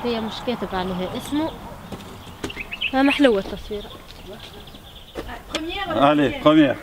هي مش كاتب عليها اسمه. محلوة التصوير. Allez, première.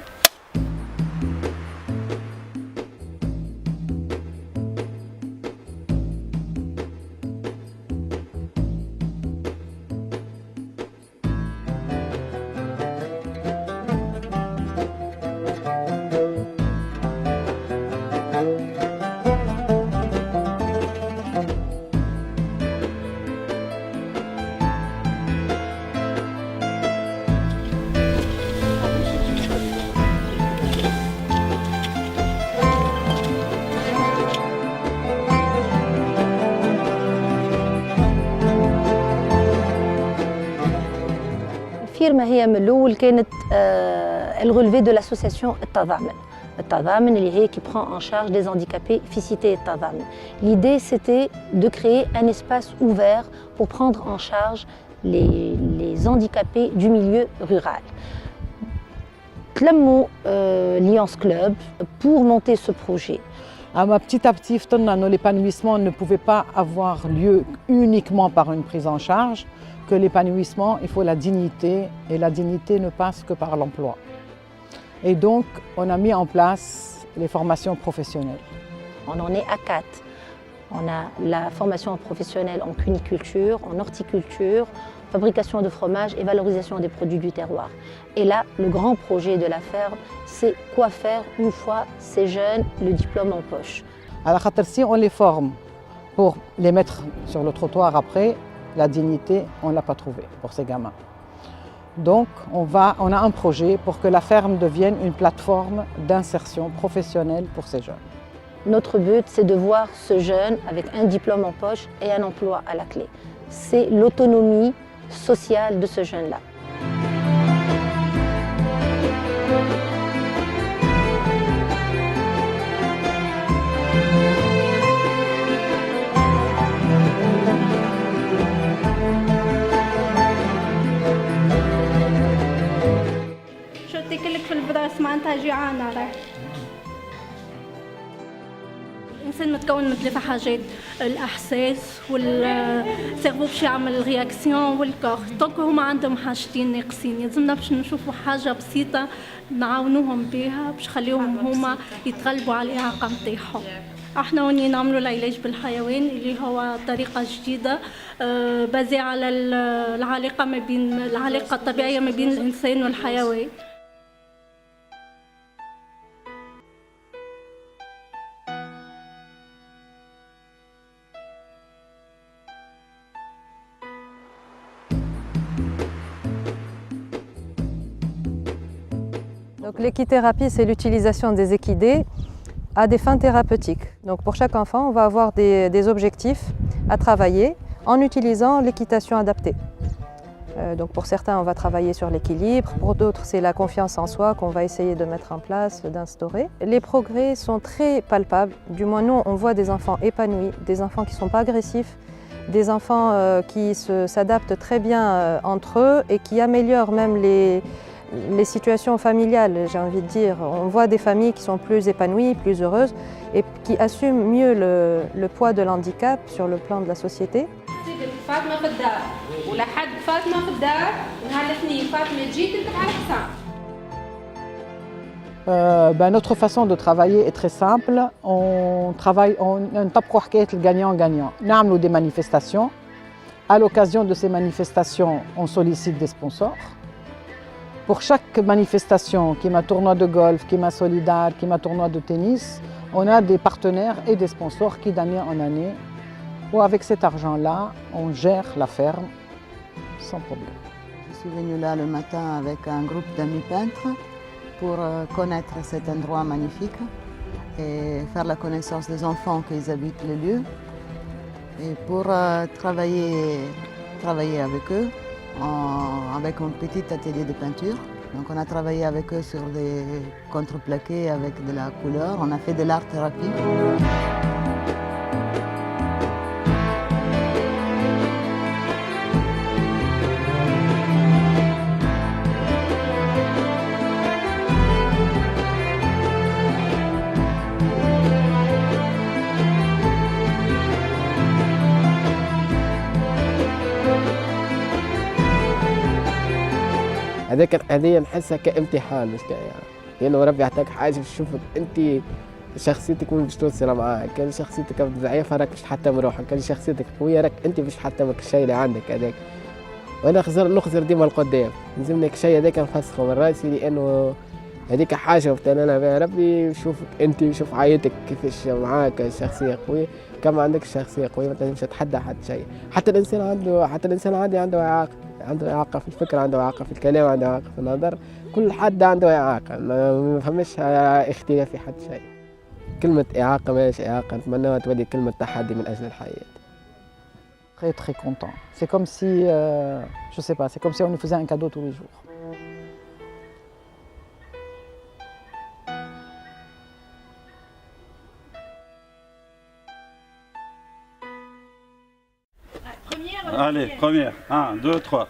الفيرما هي من الأول كانت الغلفي دو لاسوسياسيون التضامن اللي هي qui prend en charge des handicapés في cité التضامن. L'idée c'était de créer un espace ouvert pour prendre en charge les handicapés du milieu rural. تلموا Lions Club pour monter ce projet. Petit à petit, l'épanouissement ne pouvait pas avoir lieu uniquement par une prise en charge, que l'épanouissement, il faut la dignité, et la dignité ne passe que par l'emploi. Et donc, on a mis en place les formations professionnelles. On en est à 4. On a la formation professionnelle en cuniculture, en horticulture, fabrication de fromage et valorisation des produits du terroir. Et là, le grand projet de la ferme, c'est quoi faire une fois ces jeunes le diplôme en poche. Alors, si on les forme pour les mettre sur le trottoir après, la dignité, on ne l'a pas trouvée pour ces gamins. Donc, on a un projet pour que la ferme devienne une plateforme d'insertion professionnelle pour ces jeunes. Notre but, c'est de voir ce jeune avec un diplôme en poche et un emploi à la clé. C'est l'autonomie sociale de ce jeune-là. شو تاكلك في البراس معناتها جيعانة راح. الإنسان متكون من 3 حاجات، الإحساس والسيرفو باش يعمل رياكسيون والكور. دونك هما عندهم حاجتين ناقصين، يلزمنا باش نشوفوا حاجة بسيطة نعاونوهم بها باش خليوهم هما يتغلبوا على الإعاقة نتاعهم. احنا وني نعملوا العلاج بالحيوان اللي هو طريقة جديدة بازي على العلاقة الطبيعية ما بين الإنسان والحيوان. Donc l'équithérapie, c'est l'utilisation des équidés à des fins thérapeutiques. Donc pour chaque enfant, on va avoir des objectifs à travailler en utilisant l'équitation adaptée. Donc pour certains, on va travailler sur l'équilibre, pour d'autres, c'est la confiance en soi qu'on va essayer de mettre en place, d'instaurer. Les progrès sont très palpables, du moins nous, on voit des enfants épanouis, des enfants qui ne sont pas agressifs, des enfants qui s'adaptent très bien entre eux et qui améliorent même les situations familiales, j'ai envie de dire. On voit des familles qui sont plus épanouies, plus heureuses et qui assument mieux le poids de l'handicap sur le plan de la société. Notre façon de travailler est très simple. On tape le gagnant-gagnant. On fait des manifestations. À l'occasion de ces manifestations, on sollicite des sponsors. Pour chaque manifestation, qui m'a tournoi de golf, qui m'a solidaire, qui m'a tournoi de tennis, on a des partenaires et des sponsors qui d'année en année, ou avec cet argent-là, on gère la ferme sans problème. Je suis venue là le matin avec un groupe d'amis peintres pour connaître cet endroit magnifique et faire la connaissance des enfants qui habitent le lieu et pour travailler avec eux. Avec un petit atelier de peinture. Donc on a travaillé avec eux sur des contreplaqués avec de la couleur. On a fait de l'art-thérapie. هذه نحسها كامتحان مش كإعاقة، لأنه ربي يعطيك حاجة يشوفك أنت شخصيتك وين باش توصل معاه. كان شخصيتك ضعيفة راك باش تحطم روحك، كان شخصيتك قوية راك أنت باش تحطمك الشيء اللي عندك هذاك. وأنا نخزر ديما القدام، لازمني الشيء هذاك نفسخه من راسي، لأنه هذيك حاجة وابتلينا بها ربي يشوفك أنت ويشوف حياتك كيفاش معاك شخصية قوية. كما عندك شخصية قوية ما تنجمش تتحدى حتى شيء. حتى الإنسان عادي عنده إعاقة، عنده إعاقة في الفكر، عنده إعاقة في الكلام، عنده إعاقة في النظر، كل حد عنده إعاقة، ما فماش اختلاف في حد شيء. كلمة إعاقة ماهيش إعاقة، نتمنى تولي كلمة تحدي من أجل الحياة. Très très content. C'est comme si, je sais pas, c'est comme si on nous faisait un cadeau tous les jours. Allez, première. 1, 2, 3.